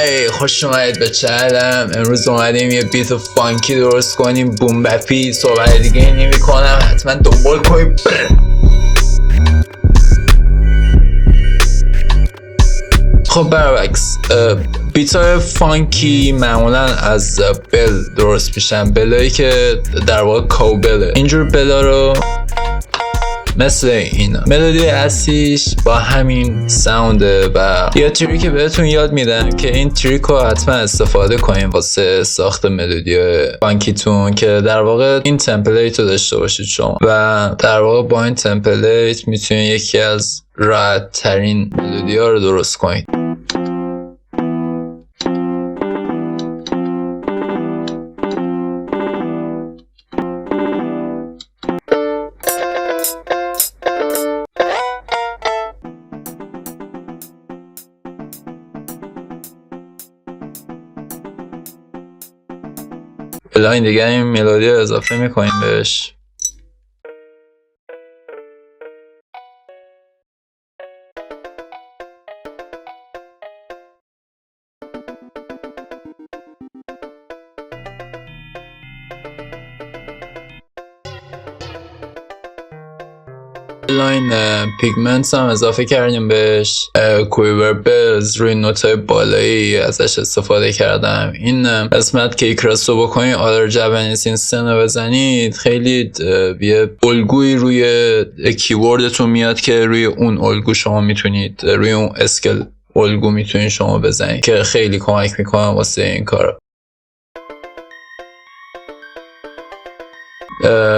ای خوش اومدید به چردم. امروز اومدیم یه بیت فانکی درست کنیم، بوم بپی. صحبت دیگه نمی کنم، حتما دنبال کنیم. خب بروبکس، بیت‌های فانکی معمولا از بل درست میشن، بلایی که در واقع کوبله. اینجور بلا رو مثل اینا ملودی اصلیش با همین ساونده و یه تریک بهتون یاد میدم که این تریک رو حتما استفاده کنیم واسه ساخت ملودی فانکیتون، که در واقع این تمپلیت رو داشته باشید شما و در واقع با این تمپلیت میتونید یکی از راحت ترین ملودی ها رو درست کنید. لاین دیگه این ملودی رو اضافه میکنیم بهش. لاین پیگمنتس هم اضافه کردیم بهش. کویوربلز روی نوتای بالایی ازش استفاده کردم. این قسمت که ایکراس رو بکنید آدر جوانیس این سن رو بزنید، خیلی یه الگویی روی کیوردتون میاد که روی اون الگو شما میتونید، روی اون اسکل الگو میتونید شما بزنید که خیلی کمک میکنه واسه این کار.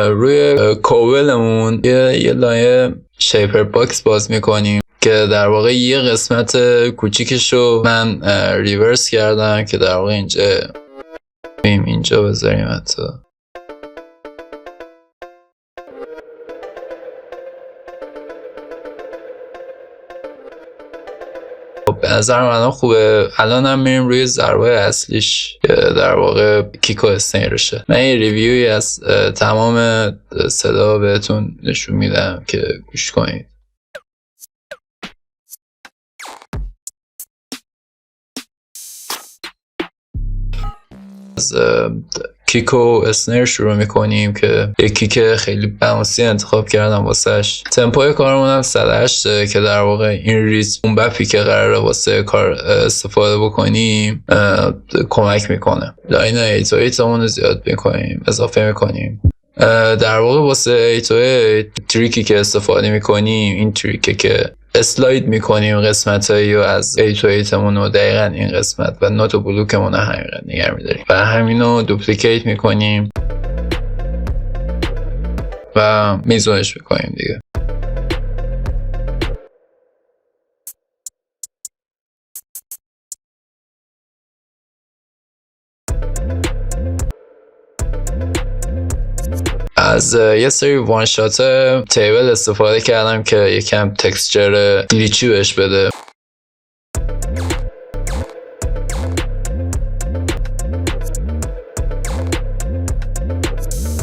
روی کوولمون یه لایه شیپر باکس باز میکنیم که در واقع یه قسمت کوچیکشو من ریورس کردم که در واقع اینجا بذاریم حتی. خب به نظر من خوبه. الان هم میریم روی ضربه اصلیش که در واقع کیکو استینرشه. من یه ریویوی از تمام صدا بهتون نشون میدم که گوش کنید. از کیکو اسنر شروع میکنیم که یک کیک خیلی بانسی انتخاب کردم واسش. تمپوی کارمون هم 108 که در واقع این ریز اون بپی که قراره واسه کار استفاده بکنیم کمک میکنه. لاین 808 رو زیاد میکنیم، اضافه میکنیم. در واقع واسه 808 تریکی که استفاده میکنیم این تریکه که اسلاید میکنیم قسمت هایی رو از 808 مون رو دقیقا این قسمت و نوت و بلوکمون رو همین نگر میداریم و همین رو دوپلیکیت میکنیم و میزونش میکنیم دیگه. از یه سری وان شات تیبل استفاده کردم که یکم تکسچر گلیچی بهش بده.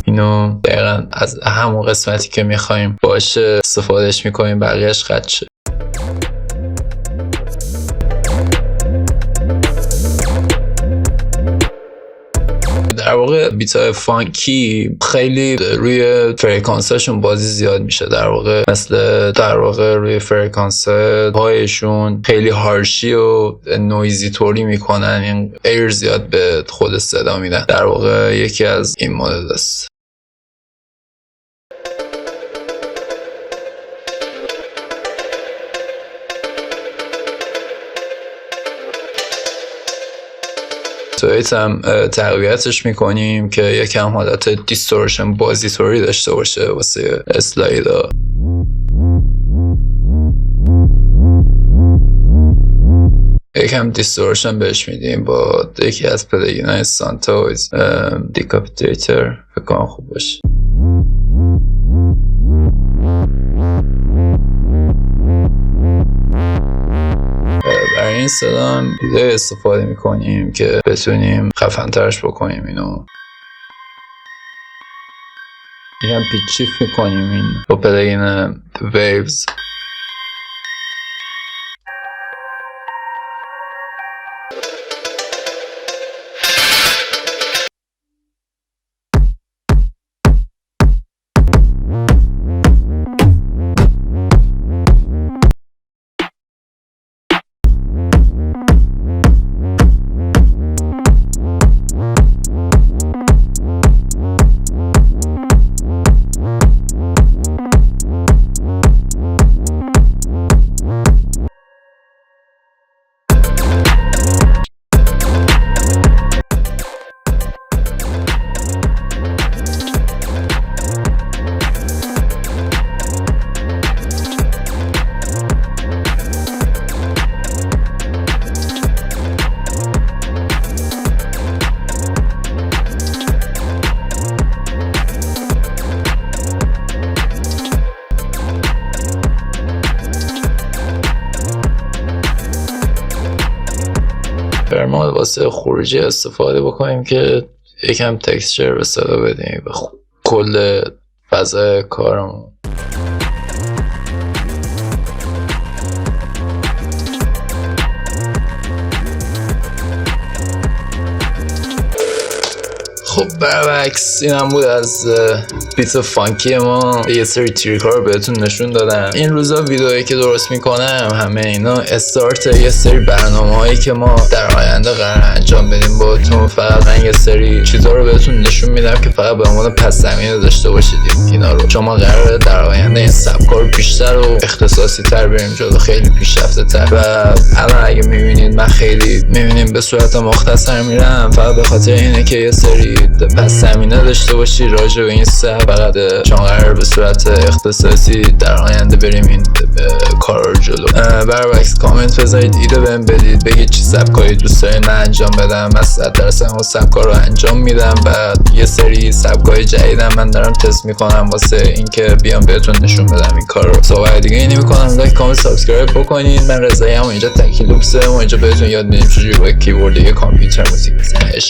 اینو دقیقا از همون قسمتی که میخوایم باشه استفادهش میکنیم، بقیهش قد شه. در واقع بیت‌های فانکی خیلی روی فرکانساشون بازی زیاد میشه. در واقع روی فرکانس هایشون خیلی هارشی و نویزی طوری میکنن، این ایر زیاد به خود صدا میدن. در واقع یکی از این مدل است. هم تقویتش میکنیم که یکم حالت دیستورشن بازی طوری داشته باشه واسه اسلایدا. یکم دیستورشن بهش میدیم با یکی از پلگینای سانتویز دیکاپیتیتر، فکر کنم خوب باشه. برای این صدا هم دیده استفاده میکنیم که بتونیم خفن‌ترش بکنیم. اینو یکم پیچ شیفت میکنیم این با پلگین ویوز. ترمال واسه خروجی استفاده بکنیم که یکم تکسچر به صدا بدیم به کل فضای کارمون. خب بروبکس این هم بود از بیت فانکی ما. یه سری تریک ها رو بهتون نشون دادم. این روزا ویدیویی که درست میکنم همه اینا استارت یه سری برنامه هایی که ما در آینده قرار انجام بدیم باهاتون. فقط من یه سری چیزا رو بهتون نشون میدم که فقط به عنوان پس زمینه داشته باشید اینا رو. شما قراره در آینده این سبکا رو بیشتر و اختصاصی تر بریم جلو، خیلی پیشرفته تر. و الان اگه میبینید من خیلی میبینیم به صورت مختصر میرم، فقط به خاطر اینه که یه سری پس زمینه داشته باشی راجع به این فقط چون قرار به صورت اختصاصی در آینده بریم این کار رو جلو. بروبکس کامنت بذارید، ایده بهم بدید، بگید چی سبکایی دوست دارین من انجام بدم. من 100% اون سبکا رو انجام میدم و یه سری سبکای جدیدم من دارم تست میکنم واسه اینکه بیام بهتون نشون بدم این کار رو. صحبت دیگه اینی میکنم، لایک کامنت سابسکرایب بکنید. من رضایی ام، اینجا تکیلوکسه و اینجا بهتون یاد میدیم چجوری با کیبورد یه کامپیوتر موزیک بزنید.